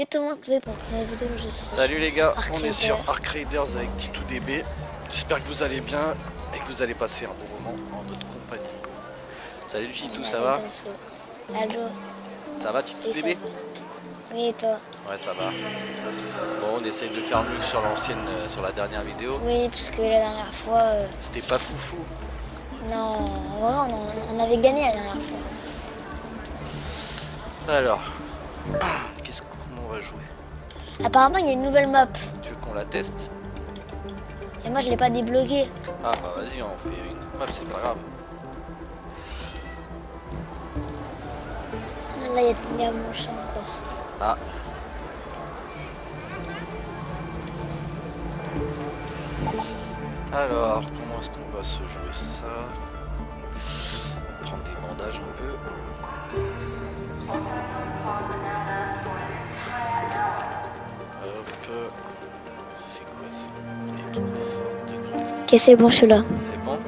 Et tout le monde fait pour la vidéo, je suis. Salut les gars, Arc on est Raider. sur Arc Raiders avec Titou DB. J'espère que vous allez bien et que vous allez passer un bon moment en notre compagnie. Salut Titou, ça va? Allô. Ça va Titou Oui, ça DB? va. Oui, et toi? Ouais, ça va. Bon, on essaye de faire mieux que sur l'ancienne, sur la dernière vidéo. Oui, puisque la dernière fois. C'était pas foufou. Non, ouais, on avait gagné la dernière fois. Alors, comment on va jouer? Apparemment, il y a une nouvelle map. Tu veux qu'on la teste? Et moi, je l'ai pas débloquée. Ah bah vas-y, on fait une map, c'est pas grave. Là, il y a mon chat encore. Ah. Alors, comment est-ce qu'on va se jouer ça? Prendre des bandages un peu. Hop. C'est quoi ça? Une étoile simple. Ok, c'est bon, je suis là. C'est bon?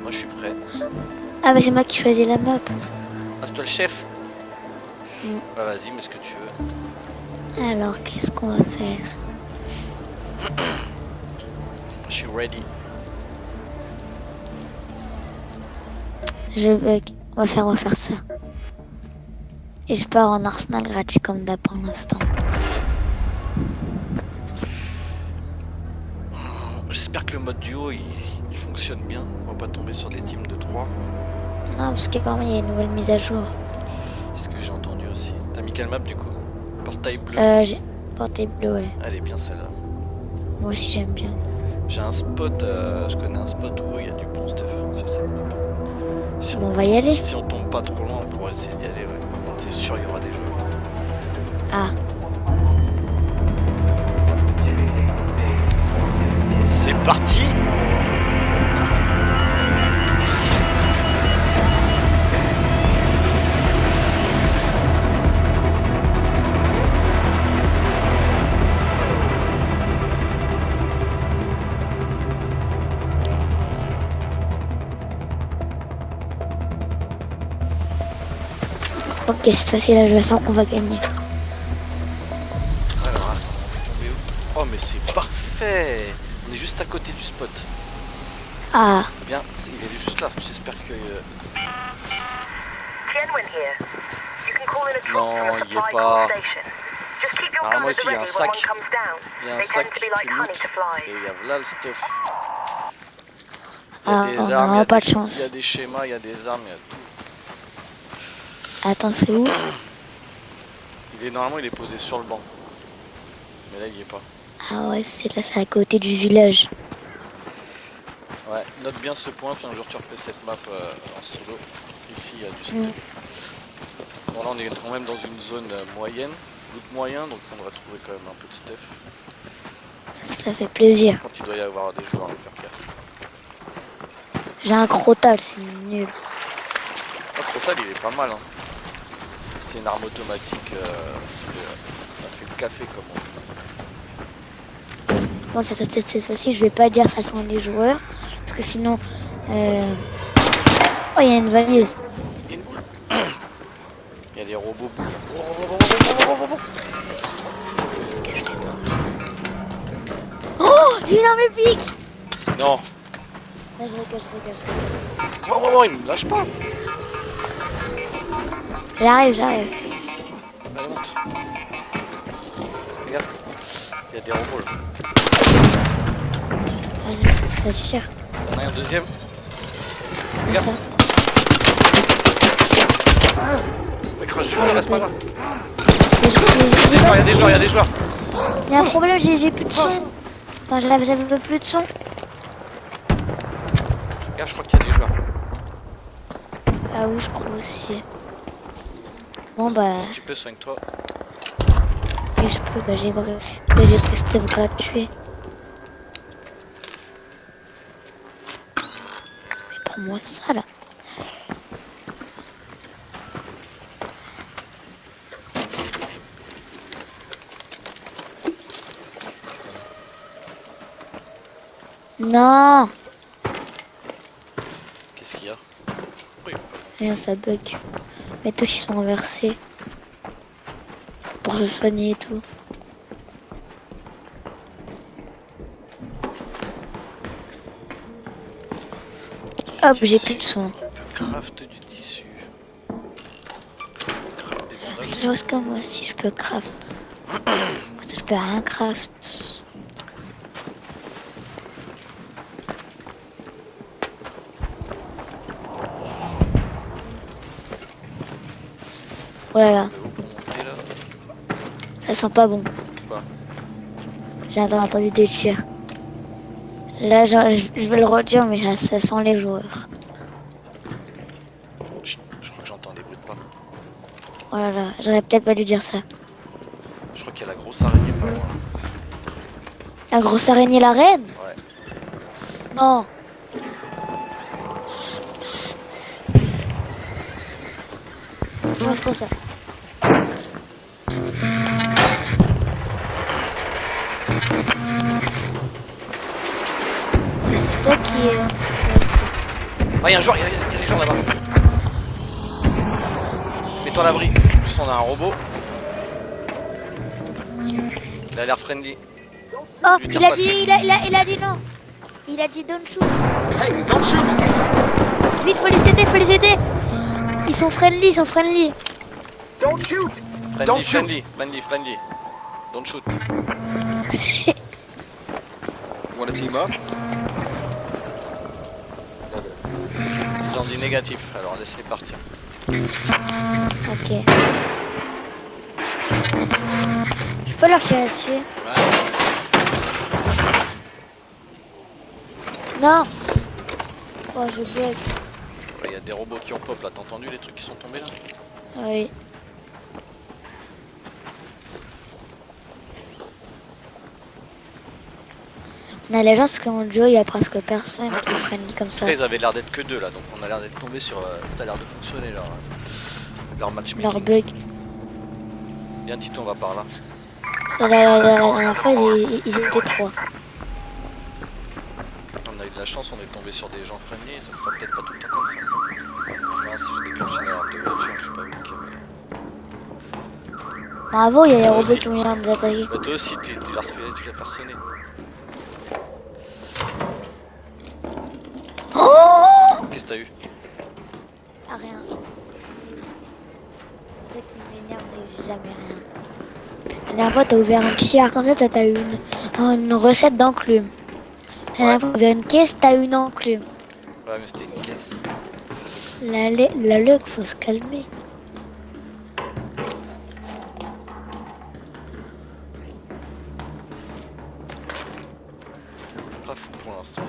Moi je suis prêt. Ah, bah, c'est moi qui choisis la map. Ah, c'est toi le chef? Mm. Bah vas-y, mets ce que tu veux. Alors, qu'est-ce qu'on va faire? Je suis ready. On va faire ça. Et je pars en arsenal gratuit comme d'hab pour l'instant. J'espère que le mode duo il fonctionne bien. On va pas tomber sur des teams de 3. Non, parce qu'apparemment, il y a une nouvelle mise à jour. C'est ce que j'ai entendu aussi. T'as mis quelle map du coup? Portail bleu. J'ai porté bleu, ouais. Elle est bien celle-là. Moi aussi, j'aime bien. J'ai un spot, je connais un spot où il y a du bon stuff sur cette map. Si Bon, on va y aller. Si on tombe pas trop loin, on pourrait essayer d'y aller. Ouais. Par contre, c'est sûr, il y aura des joueurs. Ah, C'est parti! ok, cette fois-ci, là, je sens qu'on va gagner. Alors, attends, on est tombé où? Oh, mais c'est parfait! On est juste à côté du spot. Ah, Bien, il est juste là. J'espère que. Non, il y est pas. Normalement, ici, il y a un sac. Il y a un sac, tu lootes. Et il y a là le stuff. Il y a ah, des on armes, n'aura pas de il y chance. a des schémas, il y a des armes, il y a tout. Attends, c'est où? Normalement, il est posé sur le banc. Mais là, il y est pas. Ah ouais, c'est là, c'est à côté du village. Ouais, note bien ce point si un jour tu refais cette map en solo. Ici, il y a du stuff. Bon, là, on est quand même dans une zone moyenne, loot moyen, donc on devrait trouver quand même un peu de stuff. Ça fait plaisir. Quand il doit y avoir des joueurs, à faire gaffe. J'ai un crotal, c'est nul. Le total, il est pas mal. Hein. C'est une arme automatique. Ça fait le café, comme on dit. Bon, cette fois-ci, je vais pas dire ça sont les joueurs. Parce que sinon. Oh, il y a une valise. Il y a une boule. Il y a des robots boules. Oh, j'ai une arme épique. Non. Non, je rigole. Oh, il me lâche pas. J'arrive. Allez, monte. Regarde. Il y a des robots là. Allez, ça tire. Il y en a un deuxième. Regarde. Mais crache du feu, là, c'est pas grave. Il y a des joueurs. Il y a un problème, j'ai plus de son. Enfin, j'avais plus de son. Regarde, je crois qu'il y a des joueurs. Ah oui, je crois aussi. Bon, bah. Si tu peux, soigne-toi. Oui, je peux. Bah, j'ai pris stuff gratuit. Mais prends-moi ça, là. Non. Qu'est-ce qu'il y a? Oui. Rien, ça bug. Mes touches, ils sont inversées. pour se soigner et tout. Hop, j'ai plus de soin. On peut craft du tissu. Craft des bandages. Je pense que moi aussi je peux craft. Moi je peux rien craft. Voilà, Où pour monter là? ça sent pas bon. Quoi? J'ai entendu des tirs. Là, je vais le redire, mais là, ça sent les joueurs. Chut, je crois que j'entends des bruits de pas. Oh là là, j'aurais peut-être pas dû dire ça. Je crois qu'il y a la grosse araignée pas loin. La grosse araignée, la reine? Ouais. Non. Non, c'est pas ça. C'est toi qui est... Ouais, c'est toi. Ah, il y a un joueur, il y a des gens là-bas. Mets-toi à l'abri. En plus, on a un robot. Il a l'air friendly. Oh, Lui tire il a pas dit, dessus. il a dit non. Il a dit don't shoot. Hey, don't shoot! Vite, faut les aider. Ils sont friendly, Don't shoot! Friendly, Don't shoot. friendly. Don't shoot. Wanna team up? Ils ont dit négatif, alors laisse-les partir. Ok. Je peux leur tirer dessus. Ouais. Non. Oh, je bug. Il y a des robots qui ont pop là, t'as entendu les trucs qui sont tombés là? Oui. On a l'agence que mon duo, il y a presque personne qui est friendly comme ça. Après ils avaient l'air d'être que deux là, donc on a l'air d'être tombé sur... ça a l'air de fonctionner leur matchmaking. Leur bug. Viens Tito, on va par là. La dernière fois, ils étaient trois. On a eu de la chance, on est tombé sur des gens friendly, ça sera peut-être pas tout le temps comme ça. Là, si j'ai déclenché une alarme de voiture, je sais pas vu qu'il y avait... Bravo, il y a les Moi robots aussi. qui ont l'air de nous attaquer. Bah toi aussi, tu l'as fait sonner. Oh, Qu'est-ce que t'as eu? ah, rien. Ce qui m'énerve, c'est que j'ai jamais rien. La dernière fois, t'as ouvert un tiroir comme ça, t'as eu une recette d'enclume. La dernière fois, t'as ouvert une caisse, t'as eu une enclume. Ouais mais c'était une caisse. La Luc, faut se calmer. Pas fou pour l'instant.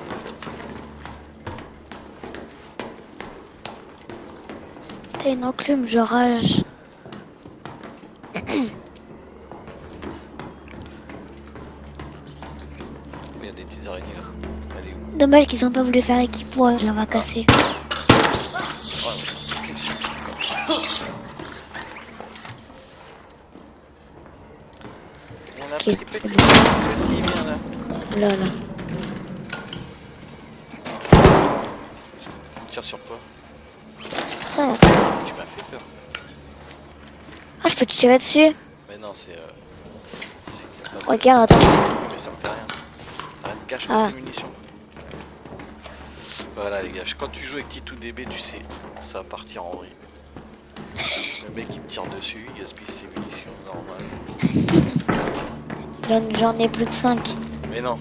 T'as une enclume, je rage. Il y a des petites araignées là. Elle est où? Dommage qu'ils ont pas voulu faire équipe-moi, je la vais casser. Ouais, on a un Ok, petit c'est qui vient là. Là, là. On tire sur quoi? Ça. Tu m'as fait peur. Ah, je peux te tirer dessus. Mais non, c'est Regarde, attends. mais ça me fait rien. Arrête, gâche Ah. pas tes munitions. Voilà les gars, quand tu joues avec Titou DB, tu sais, ça va partir en vrille. Le mec il me tire dessus, il gaspille ses munitions, normal. J'en ai plus de 5. Mais non,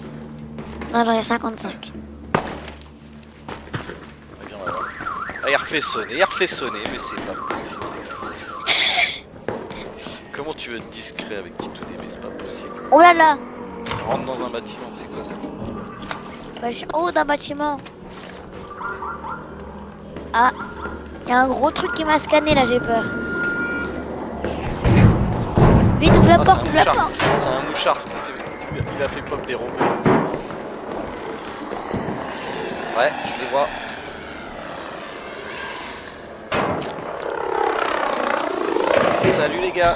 Non, j'en ai 55. viens, on va voir. Ah, il refait sonner, mais c'est pas possible. Comment tu veux être discret avec Titou DB, c'est pas possible. Oh là là. Rentre dans un bâtiment, c'est quoi ça? Bah, je suis en haut d'un bâtiment. Ah, il y a un gros truc qui m'a scanné là, j'ai peur. Vite, ouvre la Ah, porte, c'est un ouvre la mouchard. porte. C'est un mouchard, il a fait pop des robots. Ouais, je les vois. Salut les gars.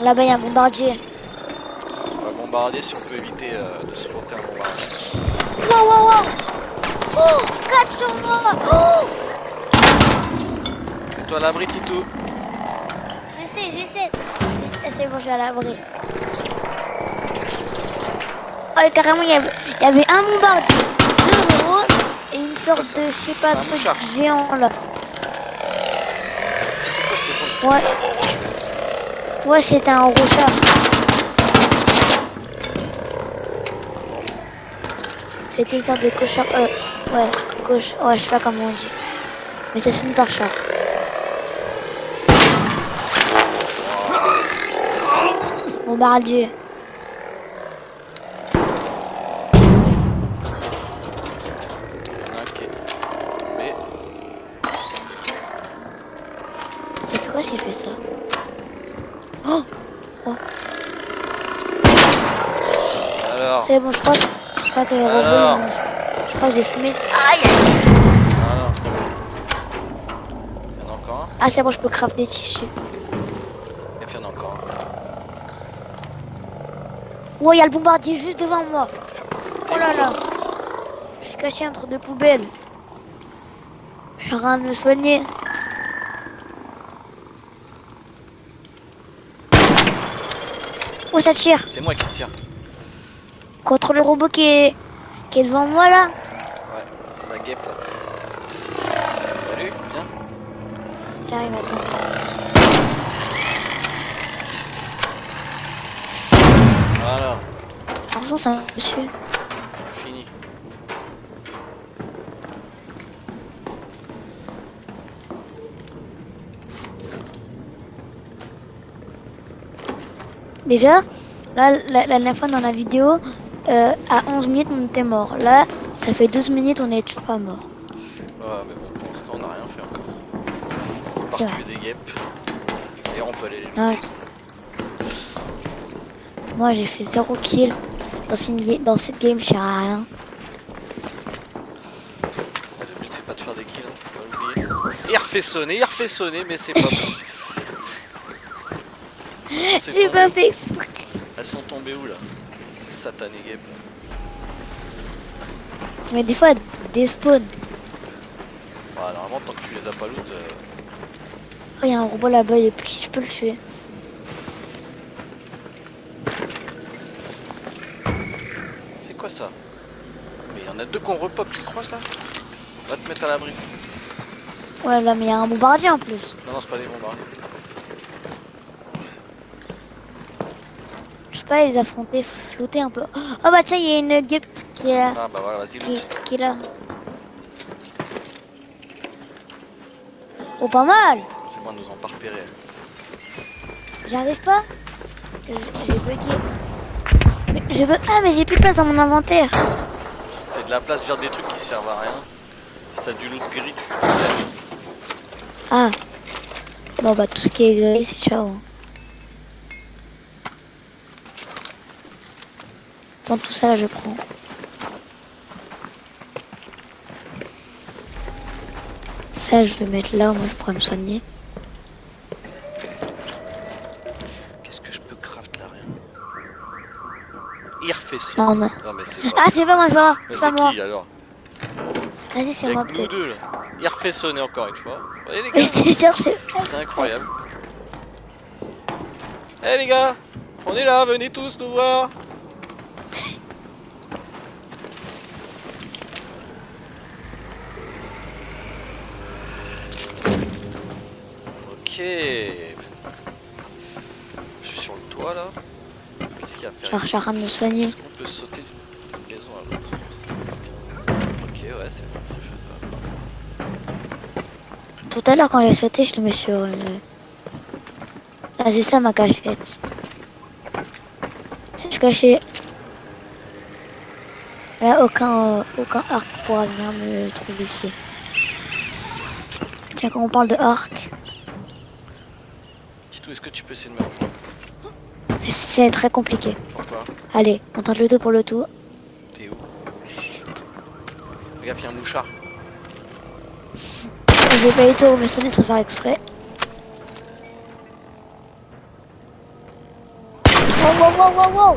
Là-bas, il y a un bombardier. On va bombarder si on peut éviter de se frotter un bombardier. Wow, wow, moi. Oh, 4 sur moi. Oh, Mets-toi à l'abri, Titou. j'essaie. C'est bon, je suis à l'abri. Oh, et carrément, il y avait un bombardier, 2 drônes et une sorte ça de, je sais pas, C'est un truc mouchard. géant là. C'est quoi, c'est bon. Ouais. Ouais, c'était un rochard. C'était une sorte de cochard. Ouais, ouais, je sais pas comment on dit. Mais ça finit par char. Bombardier. Il y en a un qui est tombé. Ça fait quoi s'il fait ça? Oh, Alors, c'est bon, je crois que les robots, Alors. je crois que j'ai semé. Aïe! voilà. Il y en a encore un. Ah, c'est bon, je peux craft des tissus. Et puis il y en a encore un. Oh, il y a le bombardier juste devant moi. Oh là là. Je suis caché entre 2 poubelles. Je suis en train de me soigner. Oh, ça tire. C'est moi qui tire. Contre le robot qui est devant moi là. Ouais, la guêpe là. Salut, viens. J'arrive, attends. Voilà, Attention, c'est un monsieur. fini. Déjà, là, la dernière fois dans la vidéo, à 11 minutes, on était mort. Là, ça fait 12 minutes, on est toujours pas mort. Ouais, mais bon, pour l'instant, on n'a rien fait encore. On C'est part vrai. tuer des guêpes. Et on peut aller les looter. Ouais. Moi, j'ai fait 0 kill. Dans cette game, je sers à rien. Le but, c'est pas de faire des kills, hein, faut pas l'oublier. Il refait sonner, mais c'est pas bon. C'est J'ai pas tombé. fait exprès. Elles sont tombées où là? Ces satanées guêpes là. Mais des fois, des spawns. Ouais, normalement, tant que tu les as pas loot, Oh, il y a un robot là-bas, il est petit, je peux le tuer. c'est quoi ça? Mais il y en a deux qu'on repop, tu le crois ça? Va te mettre à l'abri. Ouais, là, mais il y a un bombardier en plus. Non, non, c'est pas des bombardiers. Je sais pas, les affronter, faut se looter un peu. Oh bah tiens, il y a une guêpe qui est, Ah bah voilà, vas-y, loot. qui est là. Oh, pas mal. C'est moi, nous en pas repéré. J'arrive pas. J'ai bugué. Mais je veux... Ah, mais j'ai plus de place dans mon inventaire. Fais de la place vers des trucs qui servent à rien. Si t'as du loot gris, tu... Ah. Bon bah tout ce qui est gris, c'est ciao. Hein. Bon, tout ça là, je prends. Ça, je vais mettre là, moi je pourrais me soigner. Qu'est-ce que je peux craft là? Rien. Il refait ça. Non, non. Non mais c'est pas... Ah, c'est pas moi, c'est pas moi. Mais C'est pas c'est moi. qui alors? Vas-y, c'est Y'a moi que nous peut-être. deux là. Il refait sonner encore une fois. Vous voyez les Mais gars? c'est sûr, c'est... C'est incroyable. Eh les gars, on est là, venez tous nous voir. Ok. Je suis sur le toit là. Qu'est-ce qu'il y a à faire? Je suis en train de me soigner. Est-ce qu'on peut sauter d'une maison à l'autre? Ok, ouais, c'est faisable. Tout à l'heure, quand j'ai sauté, je tombais sur une... Ah, c'est ça ma cachette. Je suis caché. Là, aucun arc pourra venir me trouver ici. Tiens, quand on parle de arc, Titou, est-ce que tu peux essayer de me rejoindre? c'est très compliqué. Pourquoi? Allez, on tente le tout pour le tout. T'es où? Regarde, il y a un mouchard. J'ai pas eu tout me sonner sans faire exprès. Wow, wow, wow, wow, wow.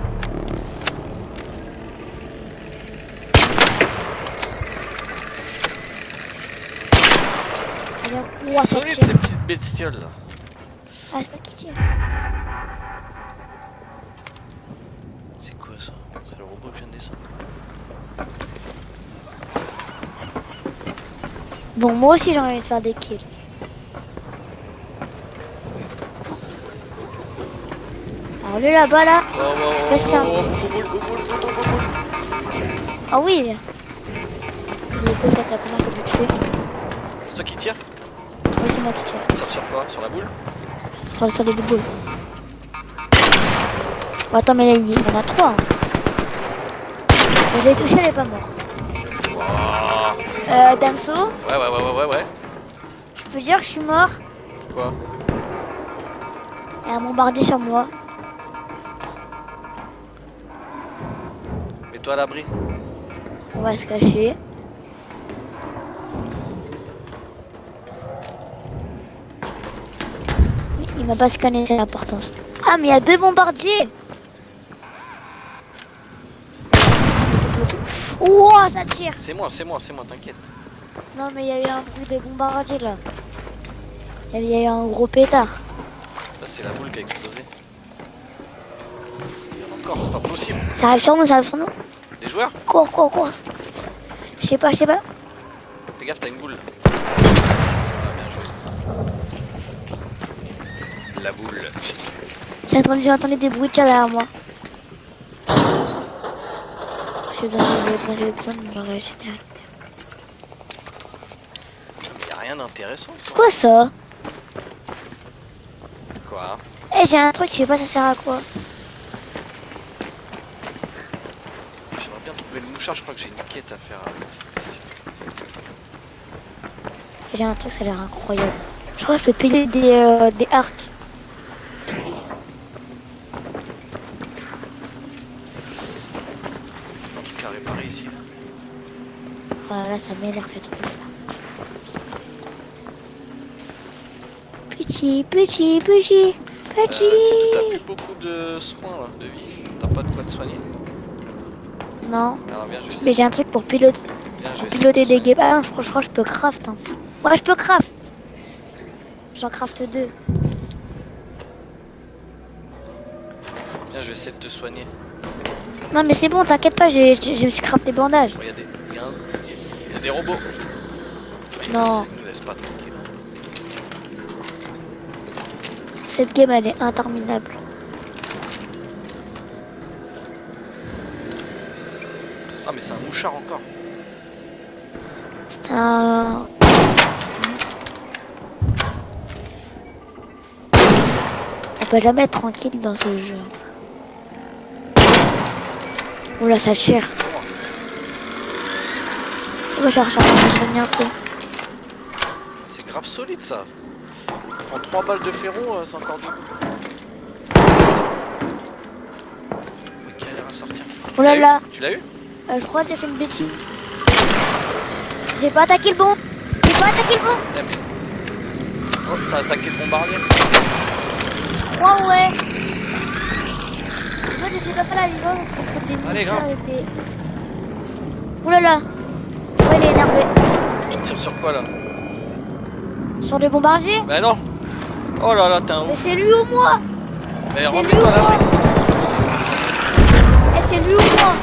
Ouah, ça Solide tire. ces petites bestioles là. Ah, c'est pas qui tire. C'est quoi ça? C'est le robot que je viens de descendre. Bon, moi aussi j'ai envie de faire des kills. Alors lui là-bas là. Oh, Là, c'est un- bouboule. Ah oui. Le coup, ça fait combien que tu tuer? C'est toi qui tires? Oui, c'est moi qui tire. Sur quoi? Sur la boule? Sur les bouboules. Bon, attends, mais là, il y en a trois. Hein. Je l'ai touché, elle est pas morte. Waouh. Damso, Ouais. je peux dire que je suis mort. Quoi? Elle a bombardé sur moi. Mets-toi à l'abri. On va se cacher. Il m'a pas scanné, c'est l'importance. Ah, mais il y a deux bombardiers. Ouah, ça tire. C'est moi, t'inquiète. Non, mais il y a eu un bruit de bombardier là. Il y a eu un gros pétard. Là, c'est la boule qui a explosé. Il y en a encore, c'est pas possible. Ça arrive sur nous, ça arrive sur nous. Des joueurs? Cours. Je sais pas. Fais gaffe, t'as une boule. Ah, bien joué. La boule. J'ai entendu des bruits de tir derrière moi. J'ai besoin de me régénérer. Y a rien d'intéressant. C'est quoi ça? Quoi? Eh, j'ai un truc, je sais pas ça sert à quoi. J'aimerais bien trouver le mouchard, je crois que j'ai une quête à faire avec cette question. J'ai un truc, ça a l'air incroyable. Je crois que je peux payer des arcs. Un truc à réparer ici. Là. Voilà, là, ça m'énerve ce truc là. Petit. T'as plus beaucoup de soins là, de vie. T'as pas de quoi te soigner. Non, Alors viens, je vais mais j'ai un truc pour piloter, Viens, je vais piloter essayer des de te guêpes. Ah, je crois que je peux craft. Hein. Ouais, je peux craft. J'en craft deux. soigner. Viens, je vais essayer de te soigner. Non, mais c'est bon, t'inquiète pas, je me suis craft des bandages. Oh, y a des robots. Non. Ils nous laissent pas tranquille. Cette game, elle est interminable. Ah mais c'est un mouchard encore. C'est un... On peut jamais être tranquille dans ce jeu. Oula, ça tire. C'est moi, je vais recharger me soigner un peu. C'est grave solide ça. Prends 3 balles de ferro, c'est encore debout. Mais qui a l'air à sortir. Oh là là. Tu l'as eu? Je crois que j'ai fait une bêtise. J'ai pas attaqué le bon. Eh, mais... Oh, t'as attaqué le bombardier. Je crois, ouais. Moi, je sais pas faire la différence entre des Allez, mouchards grimpe. et des... Oh là là. Ouais, il est énervé. Tu tires sur quoi là? Sur le bombardier? Bah non. Oh là là, t'es un Mais ouf. c'est lui ou moi? Mais c'est remets-toi lui à ou moi? l'abri. Eh, c'est lui ou moi?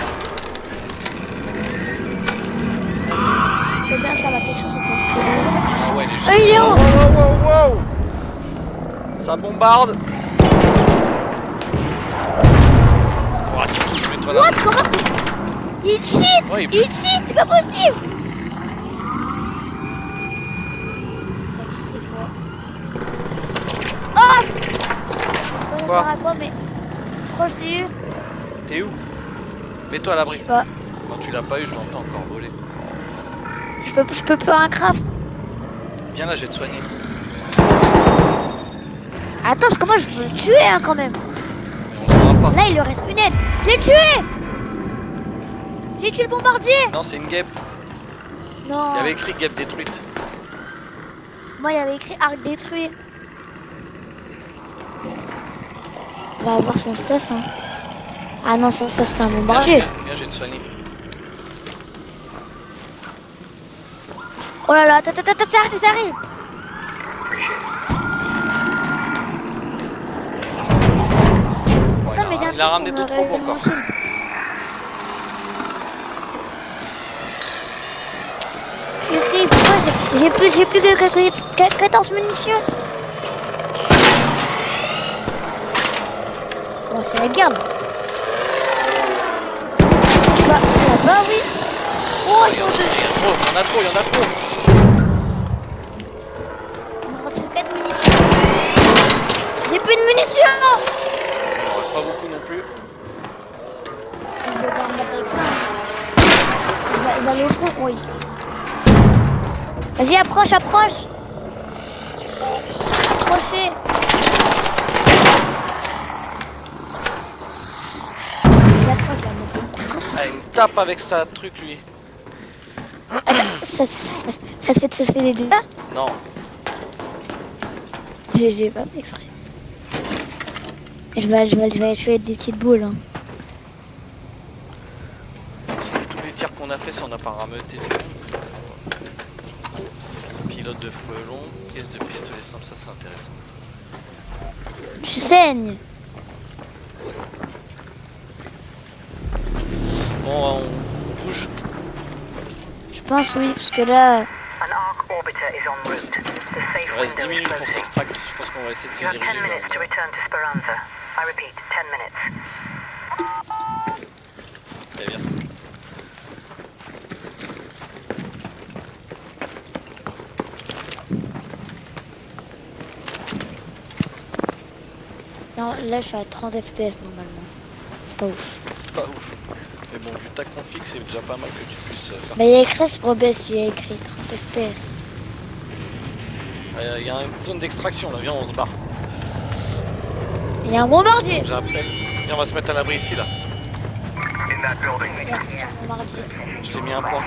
Je peux bien faire quelque chose ou pas? Ah ouais, il est juste... Ah, il est haut. Wow. Ça bombarde. Oh, tu touches, mets-toi là. What? Comment? Il cheat! Ouais, il Il cheat! C'est pas possible! Oh! Ça Quoi? sert à quoi, mais... Proche du... T'es où? Mets-toi à Je l'abri. sais pas. Non, tu l'as pas eu, je l'entends encore voler. Je peux pas un craft. Viens là, je vais te soigner. Attends, parce que moi je veux le tuer hein, quand même. Mais on saura pas. Là il lui reste une aile. Je l'ai tué! J'ai tué le bombardier! Non, c'est une guêpe. Non. Il y avait écrit guêpe détruite. Moi il y avait écrit arc détruit. On va avoir son stuff hein. Ah non, ça c'est un bombardier. Viens, je vais te soigner. Oh là là, attends, ça arrive! Il a ramené d'autres robots encore. Purée, pourquoi j'ai plus que 14 munitions. Bon, c'est la guerre là. Tu vas là-bas, oui. Oh, Il y en a trop, il y en a trop. Il me reste 4 munitions. J'ai plus de munitions. Il en reste pas beaucoup non plus. Je vais devoir me battre avec ça. Il va aller au front, oui. Vas-y, approche. Approchez. Il approche là, maintenant. Ah, il me tape avec sa truc lui. Ça se fait des dégâts? Non. J'ai pas fait exprès. Je vais tuer des petites boules. Hein. Tous les tirs qu'on a fait, ça on n'a pas rameuté du tout. Pilote de frelon, caisse de pistolet simple, ça c'est intéressant. Tu saignes. Bon, on bouge. Je pense oui, parce que là... An arc orbiter is en route. The safe Il reste 10 window is minutes pour closing. s'extracter. Je pense qu'on va essayer de se You have 10 diriger minutes to vers... return to Speranza. I repeat, 10 minutes. Très bien. Non, là je suis à 30 FPS normalement. C'est pas ouf. C'est pas ouf. Mais bon, vu ta config, c'est déjà pas mal que tu puisses faire. Bah il y a écrit sur OBS, il y a écrit 30 FPS. Il y a une zone d'extraction là, viens, on se barre. Il y a un bombardier. J'appelle. Viens, on va se mettre à l'abri ici là. In that building. Il y a un bombardier. Je t'ai mis un point.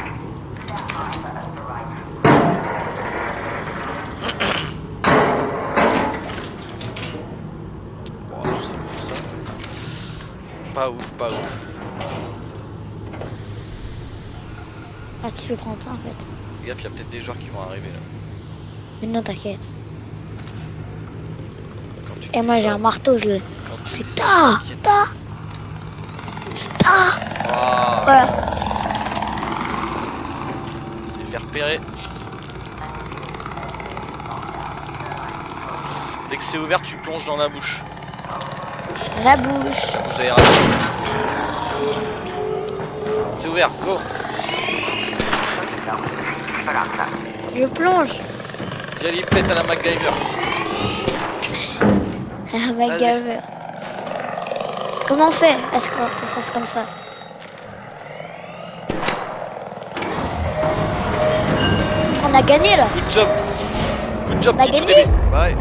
Bon, tout ça pour ça. Pas ouf, pas ouf. Ah tu peux prendre ça en fait. Fais gaffe, il y a peut-être des joueurs qui vont arriver là. Mais non t'inquiète. Quand tu Et dis moi ça- j'ai un marteau, je le... quand tu C'est dis ça, ta t'inquiète. ta. Waouh, Voilà. c'est fait repérer. Dès que c'est ouvert, tu plonges dans la bouche. La bouche. La bouche d'aération. C'est ouvert, go. Je plonge. Dis à pète à la MacGyver. Ah MacGyver. Comment on fait? Est-ce qu'on fasse comme ça? On a gagné là. Good job. Good job, On a petit gagné. bébé. Ouais.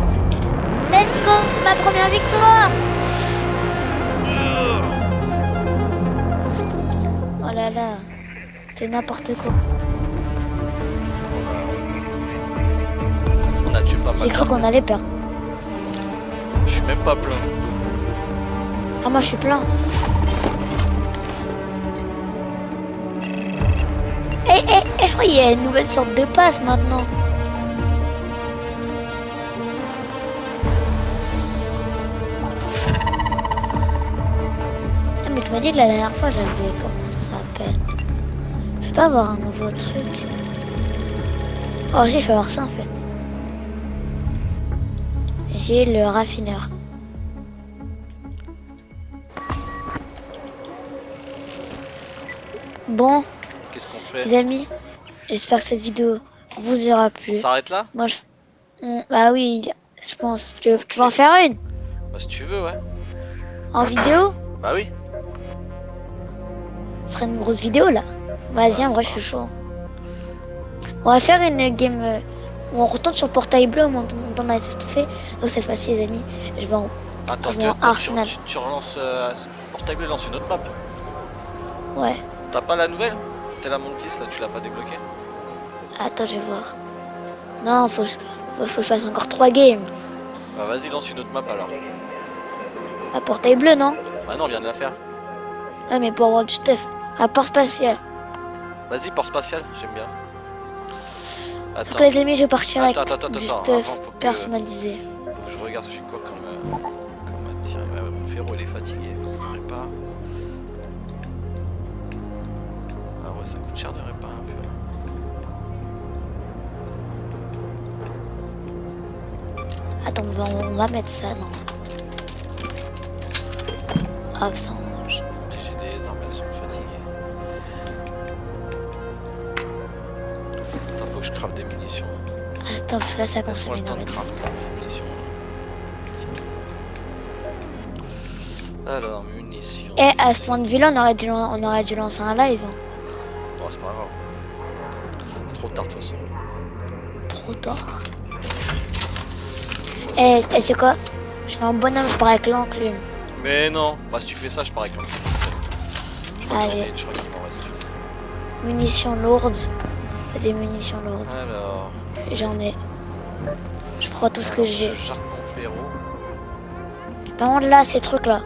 Let's go, ma première victoire. Oh là là, c'est n'importe quoi. On a tué pas mal J'ai cru qu'on allait perdre. Je suis même pas plein. Ah moi je suis plein. Je crois qu'il y a une nouvelle sorte de passe maintenant. Ah, mais tu m'as dit que la dernière fois j'avais... Comment ça s'appelle? Je vais pas avoir un nouveau truc. Oh si, je vais avoir ça en fait. J'ai le raffineur. Bon, Qu'est-ce qu'on fait? les amis, j'espère que cette vidéo vous aura On plu. s'arrête là? Moi, bah oui, je pense. Tu vas en faire une Bah si tu veux, ouais. en vidéo? Bah oui. Ce serait une grosse vidéo là. Vas-y, en vrai, je suis chaud. On va faire une game où on retourne sur le portail bleu, on en a tout fait. Donc cette fois-ci, les amis, je vais en... Attends, Je vais en Arsenal. tu relances Portable lance une autre map. Ouais. T'as pas la nouvelle? C'était la Montis là, tu l'as pas débloquée? Attends, je vais voir. Non, faut que je fasse encore 3 games. Bah vas-y, lance une autre map alors. À portail bleu, non? Bah non, on vient de la faire. Ouais, mais pour avoir du stuff. À port spatial. Vas-y, port spatial, j'aime bien. Donc Attends, les amis, je vais partir avec Attends, du avant, stuff faut que- personnalisé. faut que je regarde j'ai quoi comme tir. Ouais, mon ferro il est fatigué, faut que je réponde. coûte cher de réparer un feu. Attends, on va mettre ça, non. Hop, ça on mange. J'ai des armes, elles sont fatiguées. Attends, faut que je crave des munitions. Attends, parce que là ça Laisse-moi consomme le temps de énormément. craft des munitions. Alors, munitions. Et à ce point de vue là, on aurait dû lancer un live. Hein. Bon, c'est pas grave. C'est trop tard de toute façon. Trop tard. Et c'est quoi? Je fais un bonhomme, je pars avec l'enclume. Mais non, bah si tu fais ça, je pars avec l'enclume. Je crois Allez. je crois qu'il m'en reste. Munitions lourdes. Des munitions lourdes. Alors, J'en ai. Je prends tout ce que j'ai. Jargon ferro. Par contre là, ces trucs là.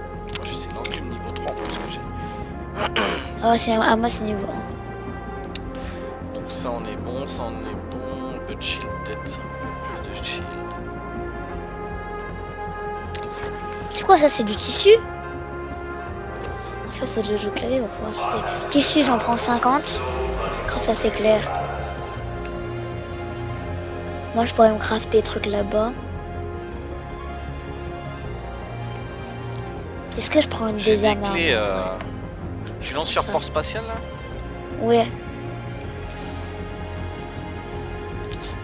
Je sais l'enclume niveau 3 en plus que j'ai. Ah, moi c'est niveau 1. Donc ça on est bon, ça on est bon. Un peu de shield peut-être, un peu plus de shield. C'est quoi ça? C'est du tissu? En fait, faut que je joue au clavier pour pouvoir citer. Tissu, j'en prends 50. Comme ça, c'est clair. Moi, je pourrais me crafter des trucs là-bas. Est-ce que je prends une J'ai des désarme? clés. Tu lances sur Ça. port spatial là? Ouais.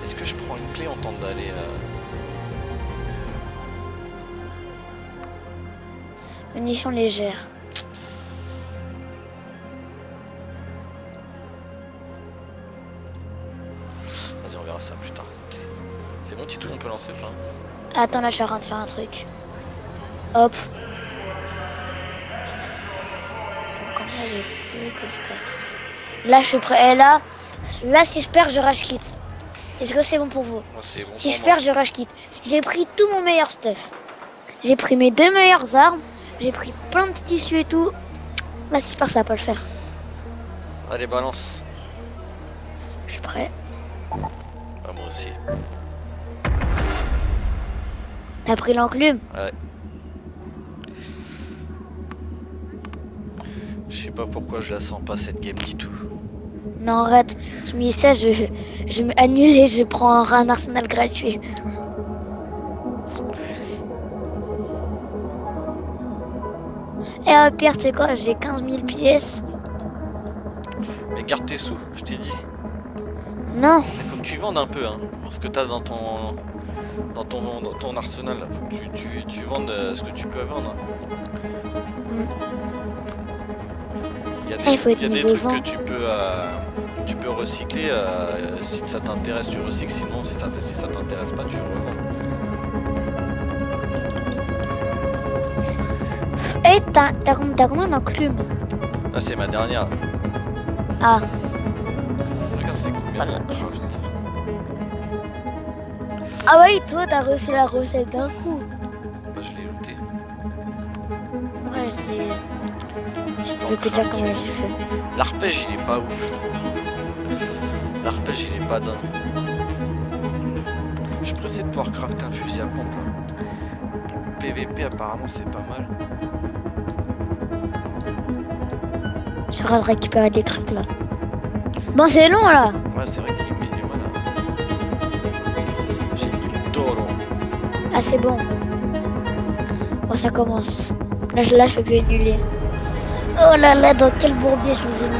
Est-ce que je prends une clé en temps d'aller Munitions légères. Vas-y, on verra ça plus tard. C'est bon, Titou, on peut lancer le fin. Attends, là, je suis en train de faire un truc. Hop. Comme là, j'ai plus d'espace. Là, je suis prêt. Et là, si je perds, je rage quitte. Est-ce que c'est bon pour vous? Moi, c'est bon. Si pour je moi. perds, je rage quitte. J'ai pris tout mon meilleur stuff. J'ai pris mes 2 meilleures armes. J'ai pris plein de tissus et tout. Là, si je perds, ça va pas le faire. Allez, balance. Je suis prêt. Ah, moi aussi. T'as pris l'enclume? Ouais. Je sais pas pourquoi je la sens pas cette game Titou. Non, arrête. Je me dis ça, je m'annule et je prends un arsenal gratuit. Et Pierre, tu sais quoi? J'ai 15 000 pièces. Mais garde tes sous, je t'ai dit. Non. Il faut que tu vendes un peu, hein. Pour ce que t'as dans ton arsenal. Là. Faut que tu vendes ce que tu peux vendre. Il y a des, il faut être il y a des niveau trucs 20. que tu peux recycler. Si ça t'intéresse, tu recycles. Sinon, si ça t'intéresse pas, tu revends. Eh, t'as combien d'enclumes? Là, c'est ma dernière. Ah, Regarde, c'est combien Voilà. de craft. ah oui, toi, t'as reçu la recette d'un coup. Bah, je l'ai looté. Ouais, je l'ai. Je peux en Je peux dire craft. comment j'ai fait. L'arpège, il est pas ouf, je trouve. L'arpège, il est pas dingue. Je suis pressé de pouvoir crafter un fusil à pompe. Là. PVP, apparemment, c'est pas mal. Je suis en train de récupérer des trucs là. Bon, c'est long là. Ouais, c'est vrai qu'il met du mal à... J'ai mis le taureau. Ah, c'est bon. Bon, ça commence. Là, je peux plus annuler. Oh là là, dans quel bourbier je vous ai mis.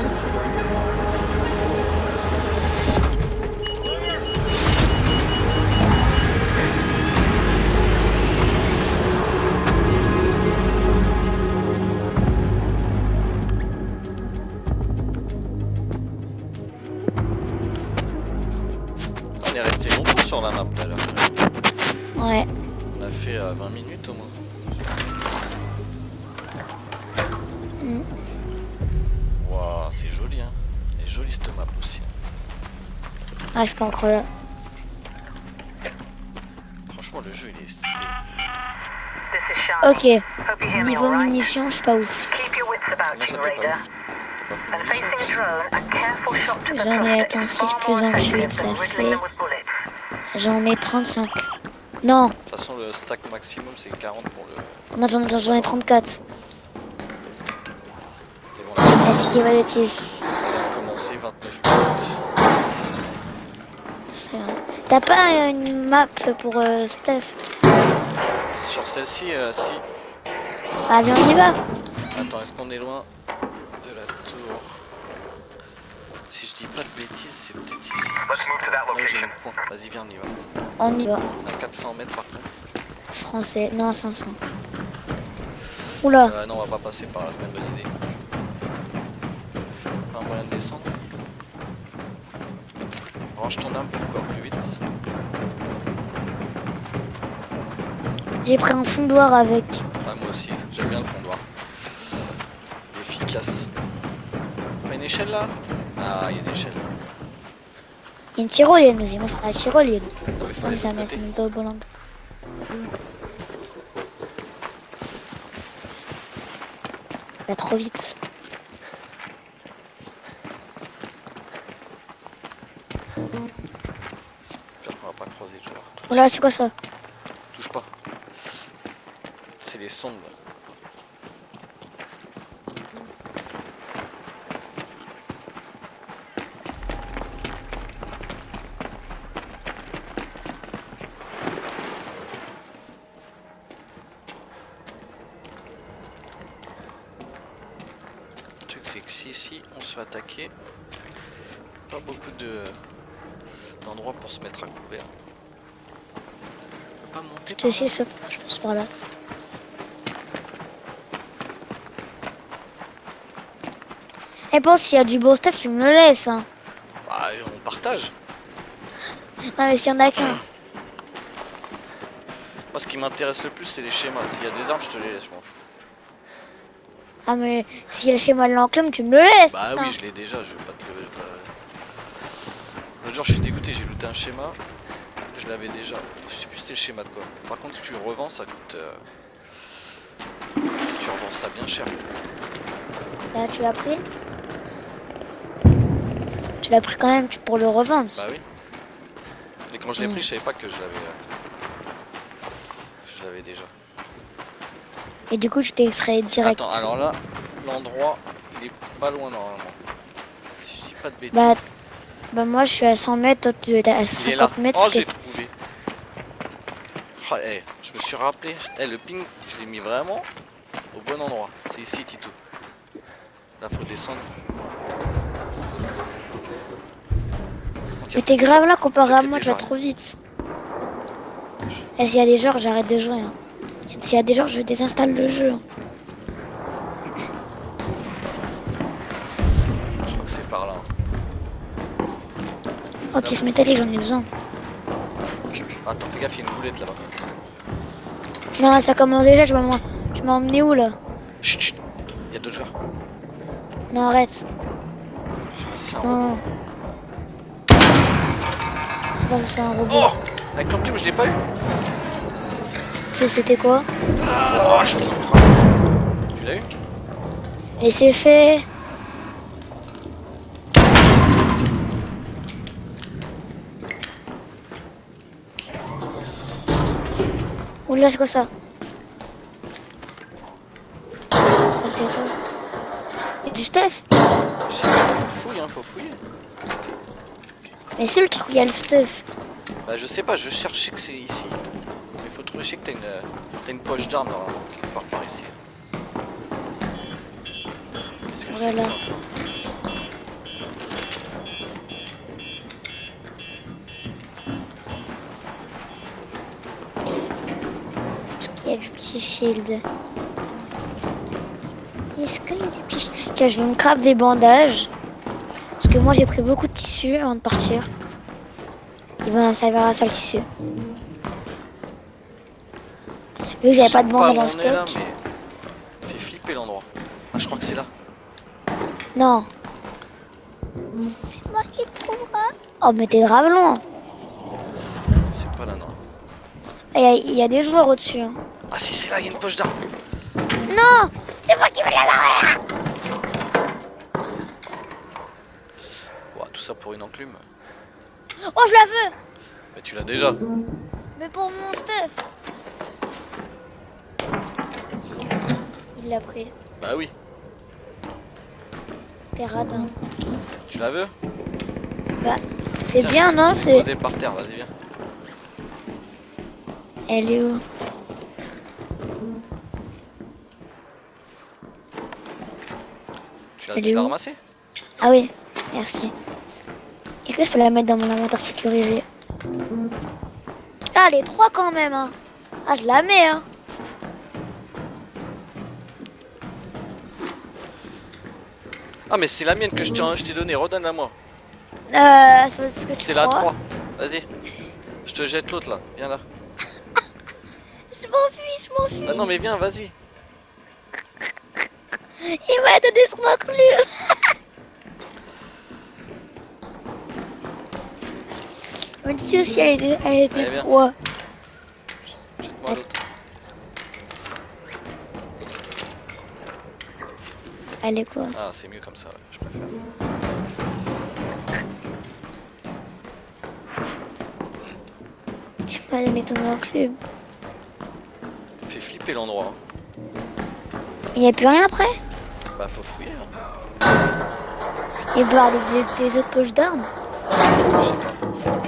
On est resté longtemps sur la map tout à l'heure. Ouais. On a fait 20 minutes au moins. Mm. Waouh, c'est joli, hein. Elle est jolie cette map aussi. Ah, je suis pas encore là. Franchement, le jeu il est stylé. This is Charlie. Ok. Hope you hear me Niveau all right. munitions, je suis pas ouf. Keep your wits about Comment you, ça t'es Raider. pas ouf? T'as pas And pris de facing munitions? a drone, a careful shot to the J'en ai thrust atteint is 6 far plus more 28, effective ça than riddling fait... them with bullets. J'en ai 35. Non, De toute façon, le stack maximum c'est 40 pour le. non, j'en ai 34. T'es bon là. Est-ce qu'il va l'utiliser? Ça va commencer. commencé, 29 minutes. C'est vrai. T'as pas une map pour Steph? Sur celle-ci, si. Ah, viens, on y va. Attends, est-ce qu'on est loin de la tour? Si je dis pas de bêtises, c'est peut-être ici. Let's move to that Là où j'ai location. le point. Vas-y, viens, on y va. On y va. À 400 mètres par contre. Français. Non, 500. Oula. Non, on va pas passer par là, c'est pas une bonne idée. Pas un moyen de descendre. Range ton arme pour courir plus vite. J'ai pris un fondoir avec. Ouais, moi aussi, j'aime bien le fondoir. Efficace. Pas une échelle là? Ah, il y a une échelle. Il y a une tyrolienne aussi. Moi, je ferai la tyrolienne. Non, mais faut Comme aller ça, de mais l'autre c'est côté. même pas au Bolland. Va trop vite. J'espère qu'on va pas croiser le joueur. Oula, c'est quoi ça? Touche pas. C'est les sondes. Le truc c'est que si ici on se fait attaquer, pas beaucoup d'endroits pour se mettre à couvert. On peut pas monter Je te par sais, là. je passe par là. Et pense s'il y a du beau stuff, tu me le laisses. Hein. Bah on partage. Non, mais s'il y en a qu'un. Moi ce qui m'intéresse le plus c'est les schémas. S'il y a des armes je te les laisse, je m'en fous. Ah, mais s'il y a le schéma de l'enclume, tu me le laisses. Bah putain. oui je l'ai déjà, je vais pas te le... L'autre jour je suis dégoûté, j'ai looté un schéma. Je l'avais déjà. Je sais plus c'était le schéma de quoi. Par contre si tu le revends ça coûte... Si tu revends ça bien cher. Là, tu l'as pris? Tu l'as pris quand même pour le revendre. Bah oui. Et quand je l'ai pris, je savais pas que je l'avais déjà. Et du coup, tu t'es extrait direct. Attends, alors là, l'endroit, il est pas loin normalement. Si je dis pas de bêtises. Bah, moi, je suis à 100 mètres, toi, tu es à il est 50 là. mètres. Oh, parce que- j'ai trouvé. Oh, je me suis rappelé. Le ping, je l'ai mis vraiment au bon endroit. C'est ici, Tito. Là, faut descendre. Mais t'es grave là comparé à Peut-être moi, des tu vas gens. trop vite. Et s'il y a des joueurs, j'arrête de jouer. Hein. S'il y a des joueurs, je désinstalle le jeu. Hein. Je crois que c'est par là. Oh, pièce métallique, j'en ai besoin. Attends, fais gaffe, il y a une boulette là-bas. Non, ça commence déjà, tu m'as emmené où là? Chut, chut. Il y a d'autres joueurs. Non, arrête. Je sais pas si c'est un Non. robot. Non, c'est un robot. Oh, avec l'enclume, je l'ai pas eu. C'était quoi? Oh, je suis en train de cramer. Tu l'as eu? Et c'est fait. Oula, c'est quoi ça? Ah, c'est ça. Il y a du stuff. Fouille, hein, faut fouiller. Mais c'est le truc, il y a le stuff. Bah je sais pas, je cherchais que c'est ici. Mais faut trouver, je sais que t'as une poche d'armes normalement, quelque part par ici. Qu'est-ce que c'est que Voilà. ça? Il y a du petit shield. Est-ce qu'il y a des petits shields? Tiens, je vais me craft des bandages. Parce que moi j'ai pris beaucoup de tissu avant de partir. Il va me servir à ça le tissu. Vu que j'avais pas de bandage dans le On est là, stock. mais fait flipper l'endroit. Ah, je crois que c'est là. Non. C'est moi qui le trouvera. Oh, mais t'es grave loin. C'est pas là, non. Il y a des joueurs au-dessus. Hein. Ah si, c'est là, il y a une poche d'armes. Non, c'est moi qui vais l'avoir. Ouah, tout ça pour une enclume. Oh, je la veux. Mais tu l'as déjà. Mais pour mon stuff. Il l'a pris. Bah oui. T'es radin. Tu Tu la veux? Bah, c'est Tiens, bien, non? je vais C'est. poser par terre, vas-y, viens. Elle est où? Elle est Tu l'as où? ramassée? Ah oui, merci. Est-ce que je peux la mettre dans mon inventaire sécurisé? Ah, les 3 quand même, hein. Ah, je la mets, hein. Ah, mais c'est la mienne que je t'ai donnée, redonne-la moi. C'est parce que tu C'était la crois. 3. Vas-y. Je te jette l'autre là, viens là. Je m'enfuis, je m'enfuis. Bah non, mais viens, vas-y. Il m'a donné son enclume. Même si aussi elle était Allez, viens. 3. Jette-moi l'autre. Elle est quoi? Ah, c'est mieux comme ça, ouais, je préfère. Tu m'as donné ton enclume. Fait flipper l'endroit. Hein. Il n'y a plus rien après? Bah, faut fouiller. Hein. Il peut y avoir des autres poches d'armes. Je sais pas.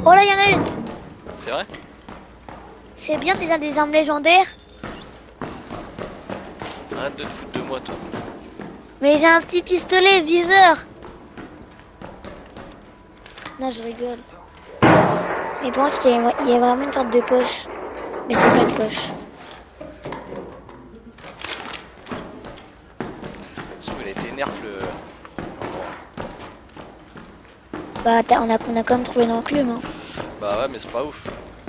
Oh là, il y en a une. C'est vrai? C'est bien des armes légendaires. Arrête de te foutre de moi, toi. Mais j'ai un petit pistolet viseur. Non, je rigole. Mais par contre, il y a vraiment une sorte de poche. Mais c'est pas une poche. Parce qu'il a été nerf le. Bah, on a quand même trouvé une enclume. Hein. Bah ouais, mais c'est pas ouf.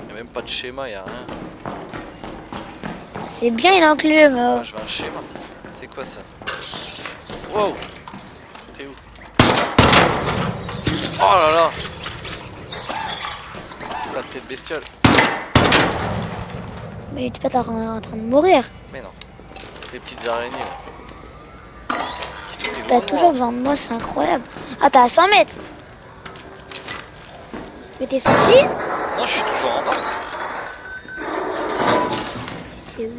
Y'a même pas de schéma, y'a rien. C'est bien une enclume. Oh. Ah, je veux un schéma. C'est quoi ça? Wow! T'es où? Oh là là! Saleté de bestiole. Mais tu es pas en train de mourir. Mais non. Les petites araignées là. T'as toujours besoin de moi, c'est incroyable. Ah, t'as à 100 mètres. Mais t'es sorti? Non, je suis toujours en bas. C'est où?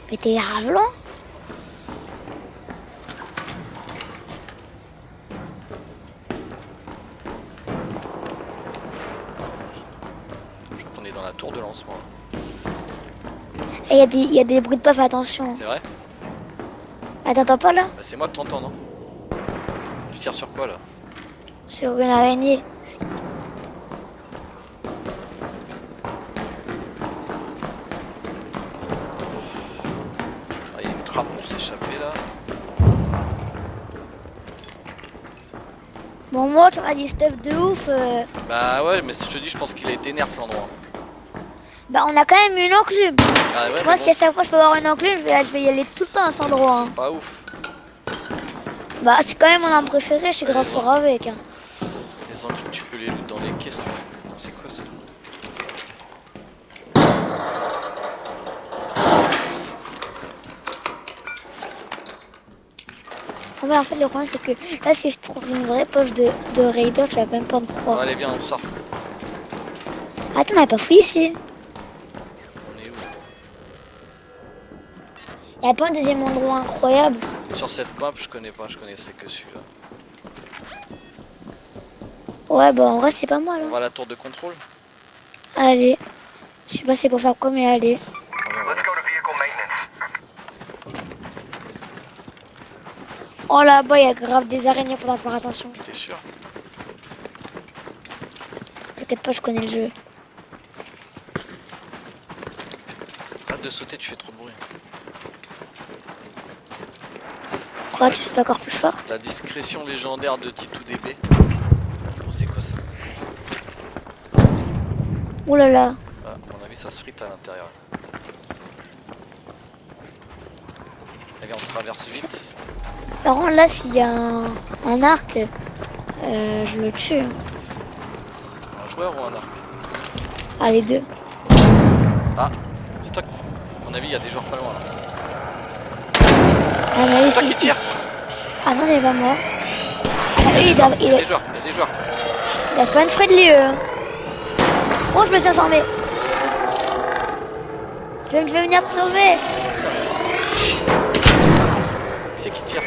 Mais t'es grave loin. Je crois qu'on est dans la tour de lancement. Là. Et il y a des bruits de paf, attention. C'est vrai? Ah, t'entends pas là? Bah, c'est moi que t'entends, non? Tu tires sur quoi là? Sur une araignée. Ah, il y a une trappe pour s'échapper là. Bon, moi, tu as dit stuff de ouf. Bah ouais, mais je te dis, je pense qu'il a été nerf l'endroit. Bah, on a quand même une enclume. Ah ouais, Moi, mais si à chaque fois je peux avoir une enclume, je vais y aller tout le temps à cet endroit. Hein. C'est pas ouf. Bah, c'est quand même mon arme préférée, je suis grave fort avec. Hein. Les enclumes, tu peux les loot dans les caisses, tu vois. C'est quoi ça? Ah, mais en fait, le problème, c'est que là, si je trouve une vraie poche de Raider, tu vas même pas me Bon, croire. allez, viens, on sort. Attends, on n'a pas fouillé ici. On est où? Y a pas un deuxième endroit incroyable? Sur cette map, je connais pas, je connaissais que celui-là. Ouais, bah en vrai, c'est pas mal. On Hein. va à la tour de contrôle? Allez. Je sais pas c'est pour faire quoi, mais allez. Allez, on va Let's là. go to vehicle maintenance. Oh là-bas, il y a grave des araignées, faudra faire attention. T'es sûr? T'inquiète pas, je connais le jeu. Arrête de sauter, tu fais trop de bruit. Quoi, tu fais encore plus fort? La discrétion légendaire de Titou-DB. Oh, c'est quoi ça? Ouh là là. Ah, à mon avis, ça se frite à l'intérieur. Allez, on traverse vite. Par contre, là, s'il y a un arc, je le tue. Hein. Un joueur ou un arc? Ah, les deux. Ah, c'est toi. À mon avis, il y a des joueurs pas loin là. Ah, mais C'est toi qui tire. Ah non, c'est pas moi. Ah, lui, Il y a des joueurs, il y a des joueurs. il a plein de frais de lieu. Hein. Oh, je me suis informé. Je vais venir te sauver. Qui c'est qui tire?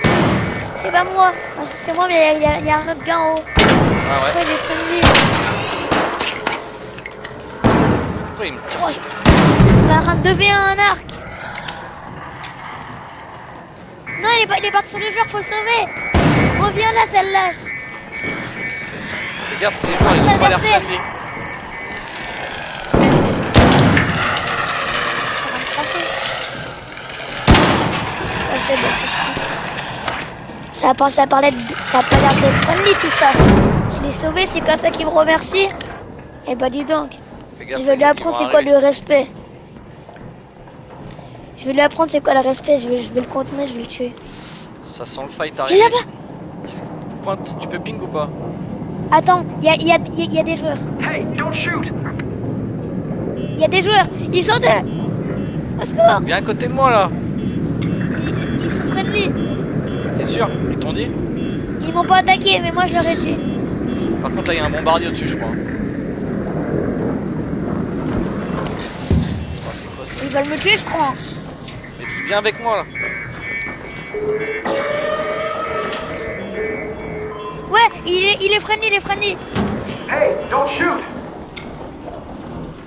C'est pas moi. Ah, c'est moi, mais il y a un autre gars en haut. Ah ouais. Ouais, il est friendly. Pourquoi il me tire Oh, on est en train de 2v1 un arc. Non, il est parti sur le joueur, faut le sauver. Reviens là, celle-là. Regarde, les joueurs, ils ont pas l'air traverser. friendly. Ouais, c'est bon. Ça a pas l'air d'être friendly tout ça. Je l'ai sauvé, c'est comme ça qu'il me remercie. Eh bah dis donc. Fais gaffe, Je vais lui ils apprendre vont c'est quoi arriver. le respect. Je vais lui apprendre c'est quoi le respect, je vais le contourner, je vais le tuer. Ça sent le fight Il est arriver. là-bas. Pointe, tu peux ping ou pas? Attends, il y a des joueurs. Hey, don't shoot! Il y a des joueurs. Ils sont deux. Au secours. Viens à côté de moi là. Ils sont friendly. T'es sûr? Ils t'ont dit? Ils m'ont pas attaqué, mais moi je leur ai dit. Par contre là il y a un bombardier au-dessus je crois. Oh, c'est quoi ça? Ils veulent me tuer, je crois. Mais viens avec moi là. Ouais, il est friendly, il est friendly. Hey, don't shoot!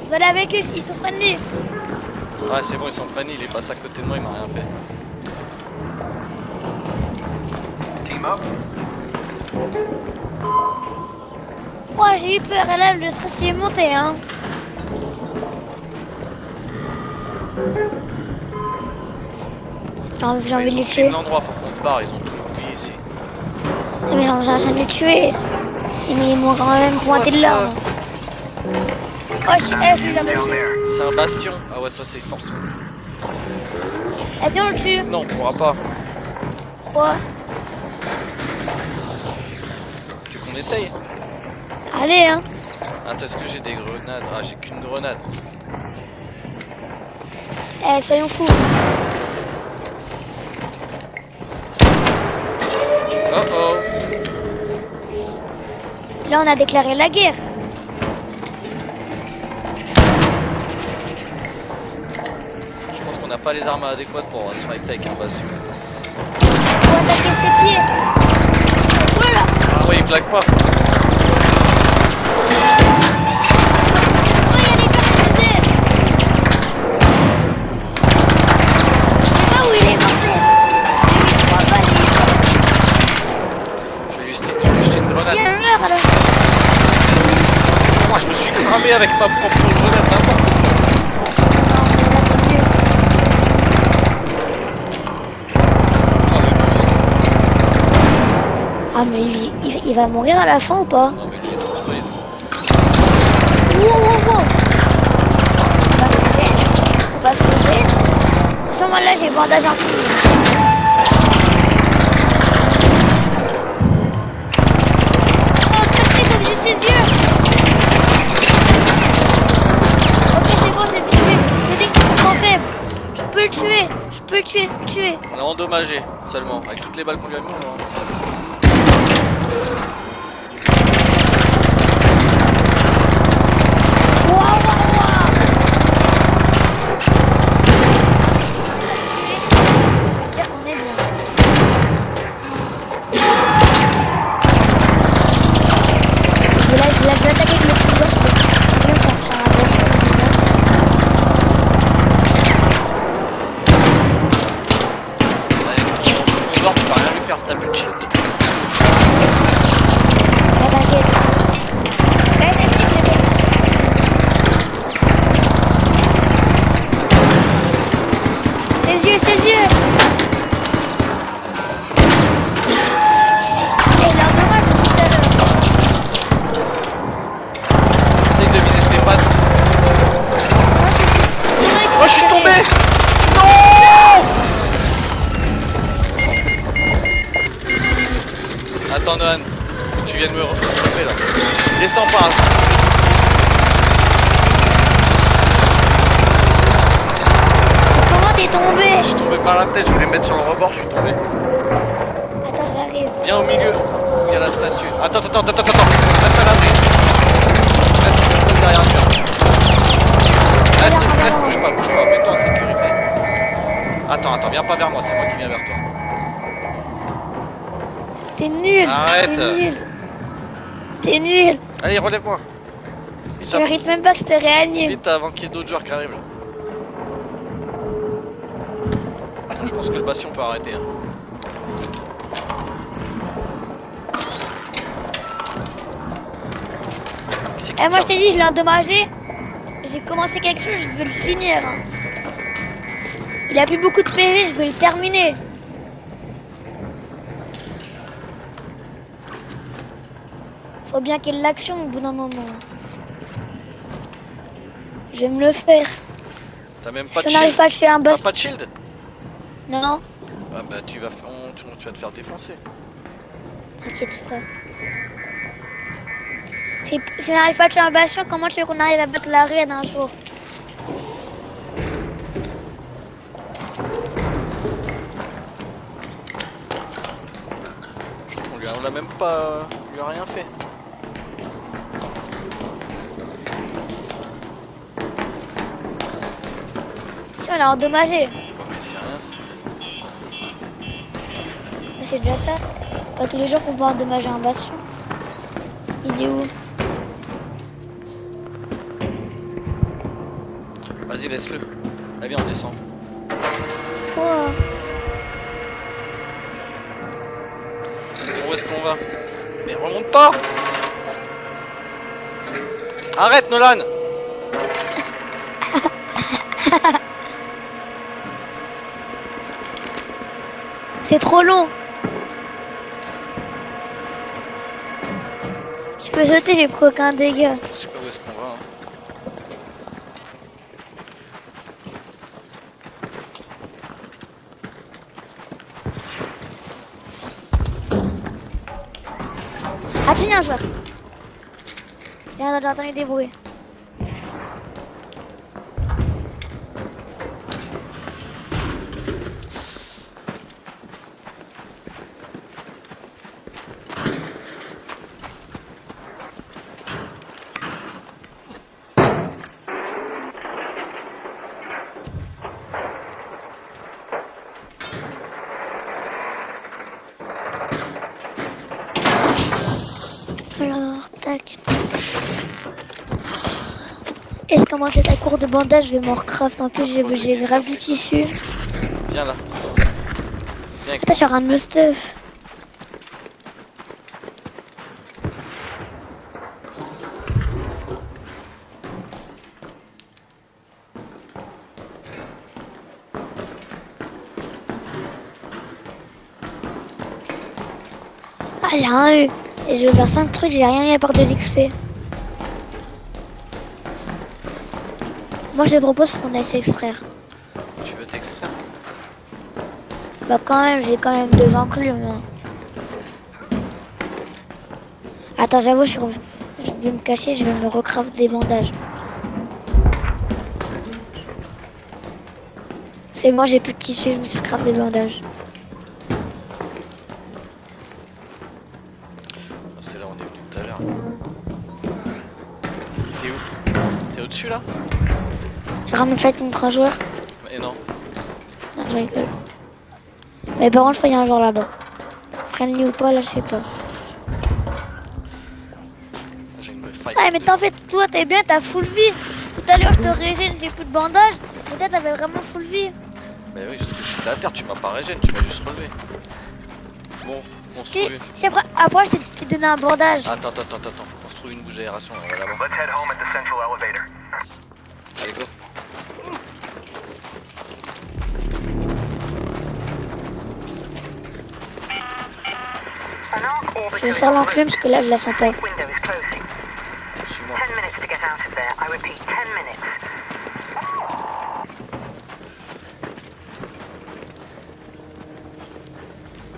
Je vais aller avec eux, ils sont friendly. Ouais c'est bon ils sont friendly, il est passé à côté de moi, il m'a rien fait. Team up. Ouais, j'ai eu peur, et là le stress il est monté, hein. J'ai envie de les tuer. L'endroit, faut qu'on se barre, ils ont tout fouillé ici. Mais non, j'ai envie de les tuer. Mais ils m'ont quand même pointé de l'arme. Oh, je suis là. Down there. C'est un bastion. Ah ouais ça c'est fort. Eh bien, on le tue. Non on pourra pas. Quoi? Tu veux qu'on essaye? Allez, hein. Attends, est-ce que j'ai des grenades? Ah j'ai qu'une grenade. Eh, soyons fous. Oh oh. Là, on a déclaré la guerre. Je pense qu'on n'a pas les armes adéquates pour se fight avec un bastion. Faut attaquer ses pieds. Voilà. Ah ouais il blague pas. Oh, il y a des capacités. Je sais pas où il est monté. Il croit pas, Je vais lui jeter une si grenade. elle meurt, alors. Moi je me suis cramé avec ma propre grenade n'importe quoi. Ah, mais il va mourir à la fin ou pas? Non mais lui il est trop solide. Wow. On va se lever. À ce moment-là, j'ai bandage en plus. Oh, très faut viser ses yeux. Ok, c'est bon, c'est tué. J'ai dit que c'est trop faible. Je peux le tuer. On l'a endommagé seulement. Avec toutes les balles qu'on lui a mis on l'a. Dire qu'on est bien. Je vais attaquer avec le fusil gauche. Je vais faire un bastion. Avec ton pouvoir tu vas rien lui faire, t'as plus de shield. T'inquiète. Ses yeux. Et il a un dommage tout à l'heure. Essaye de viser ses pattes. Sinon, il te Moi je suis fait tombé. tirer. Non. Attends Nohan, faut que tu viennes me retrouver là. Descends par là. Comment t'es tombé? Je suis tombé par la tête, je voulais me mettre sur le rebord, je suis tombé. Attends, j'arrive. Viens au milieu, il y a la statue. Attends. Reste à l'abri. Reste derrière lui. Reste, bouge pas, mets-toi en sécurité. Attends, viens pas vers moi, c'est moi qui viens vers toi. T'es nul. Arrête. T'es nul. T'es nul. Allez, relève-moi. Tu Vite, mérites même pas que je te réanime. vite avant qu'il y ait d'autres joueurs qui arrivent là. Je pense que le bastion peut arrêter. Hein. Qui c'est qui Eh, moi je tire t'ai dit, je l'ai endommagé. J'ai commencé quelque chose, je veux le finir. Hein. Il a plus beaucoup de PV, je veux le terminer. Faut bien qu'il y ait de l'action au bout d'un moment. Je vais me le faire. T'as même pas de Si on n'arrive shield. pas à tuer un T'as boss. pas de shield. Non, Ah bah tu vas te faire défoncer. t'inquiète pas. Si on n'arrive pas à tuer un bastion, comment tu veux qu'on arrive à battre l'arène un jour? On l'a même pas... On lui a rien fait. Si on l'a endommagé. Bon, mais c'est rien ça. Mais c'est déjà ça. Pas tous les jours qu'on peut endommager un bastion. Il est où? Vas-y, laisse-le. Allez, viens, on descend. Quoi? Où est-ce qu'on va? Mais remonte pas! Arrête, Nolan! C'est trop long. Tu peux sauter, j'ai pris aucun dégât. Je sais pas où est-ce qu'on va. Hein. Ah tiens, un joueur. J'ai entendu des bruits. Alors, tac. Et je commence à court de bandage, je vais m'en recraft. En plus, j'ai grave du tissu. Viens là. Viens avec Putain, j'ai rien de stuff. Ah, j'ai rien eu. Et je vais faire 5 trucs, j'ai rien eu à part de l'XP. Moi, je te propose qu'on aille s'extraire. Tu veux t'extraire? Bah, quand même, j'ai quand même 2 enclumes. Hein. Attends, j'avoue, je vais me cacher, je vais me recraft des bandages. C'est bon, j'ai plus de tissu, je me suis recraft des bandages. C'est là où on est venu tout à l'heure. T'es où? T'es au-dessus là? J'ai ramené fight contre un joueur. Mais non. Non, je rigole. Mais par contre, je crois qu'il y a un joueur là-bas. Friendly ou pas, là, je sais pas. J'ai une fight. Ah, mais t'en fait, toi, t'es bien, t'as full vie. Tout à l'heure, je te régène, j'ai plus de bandages. Mais toi, t'avais vraiment full vie. Mais oui, parce que je suis à terre, tu m'as pas régène, tu m'as juste relevé. Bon, on se trouve une... Si après, je t'ai donné un bandage. Attends. On se trouve une bouche d'aération, on va là-bas. Let's head home at the central elevator. Allez, go. An arc Je orbital sors l'enclume parce que là, je la sens pas. window is closing. Suis-moi. 10 minutes to get out of there. I repeat, 10 minutes.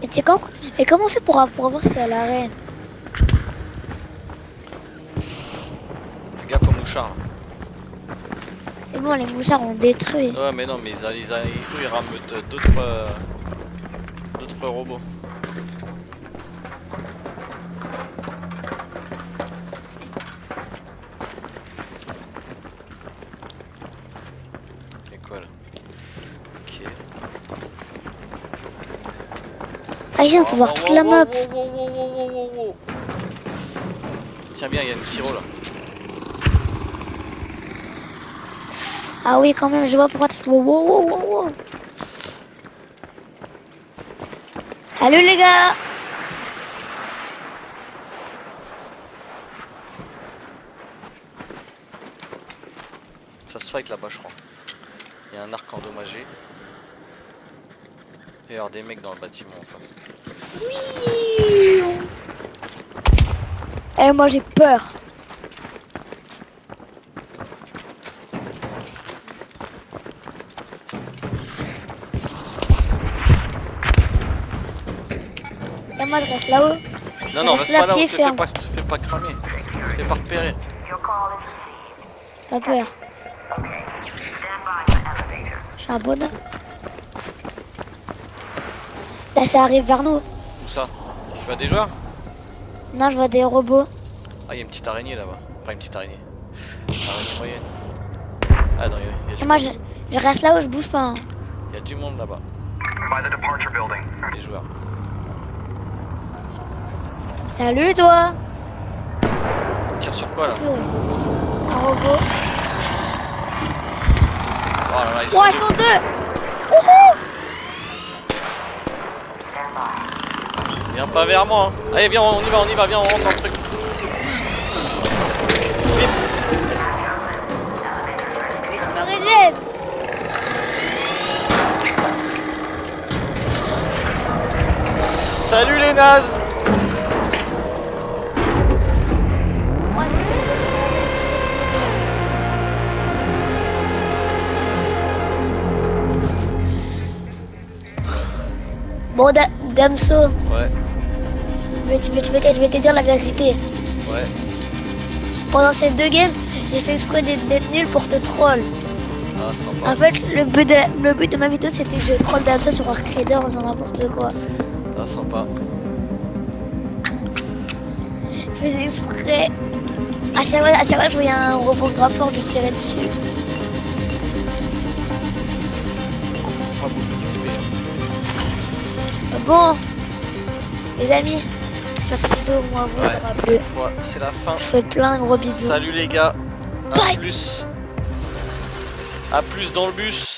Et tu sais quand? Et comment on fait pour voir si c'est à l'arène? Fais gaffe aux mouchards là. C'est bon, les mouchards ont détruit. Ouais, mais non, mais ils rameutent d'autres robots. Et quoi là? Ok. Ah, ici, on peut voir toute la map. Wow, Tiens bien, il y a une pyro là. Ah oui, quand même, je vois pourquoi t'es... Wow, wow, wow, wow, wow. Salut les gars. Ça se fight là-bas, je crois. Il y a un arc endommagé. Et alors des mecs dans le bâtiment en face. Oui. Eh, moi j'ai peur. Et moi je reste là-haut. Non, non, Reste reste là, pas là, pied te fais ferme. pas, te fais pas cramer. Fais pas repérer. Your call is received. Pas peur. Okay. Stand by for elevator. Je suis un bonhomme. Là ça arrive vers nous. Où ça? Tu vois des joueurs? Non, je vois des robots. Ah, il y a une petite araignée là-bas. Enfin, une petite araignée. Araignée moyenne. Ah non, il y a Et du moi monde. je reste là-haut, je bouge pas. Hein. Il y a du monde là-bas. By the departure building. Des joueurs. Salut toi. Tire sur quoi là? Un robot. Oh là là, ils sont Oh, ils deux. sont deux. Wouhou. Viens pas vers moi. Hein. Allez, viens, on y va, viens, on rentre dans le truc. Vite. Je me régène. Salut les nazes. Moi, bon, Damso, Ouais, je vais te dire la vérité. ouais. Pendant ces deux games, j'ai fait exprès d'être nul pour te troll. Ah, sympa. En fait, le but de ma vidéo, c'était que je troll Damso sur Arcade en faisant n'importe quoi. Ah, sympa. Je faisais exprès. À chaque fois que je voyais un robot grave fort, je tirais dessus. Pas beaucoup d'XP. Bon, les amis, c'est pas cette vidéo, moi, vous, Ouais, ça m'a plu. cette fois, c'est la fin. Je vous fais plein de gros bisous. Salut les gars. Bye. À plus. À plus dans le bus.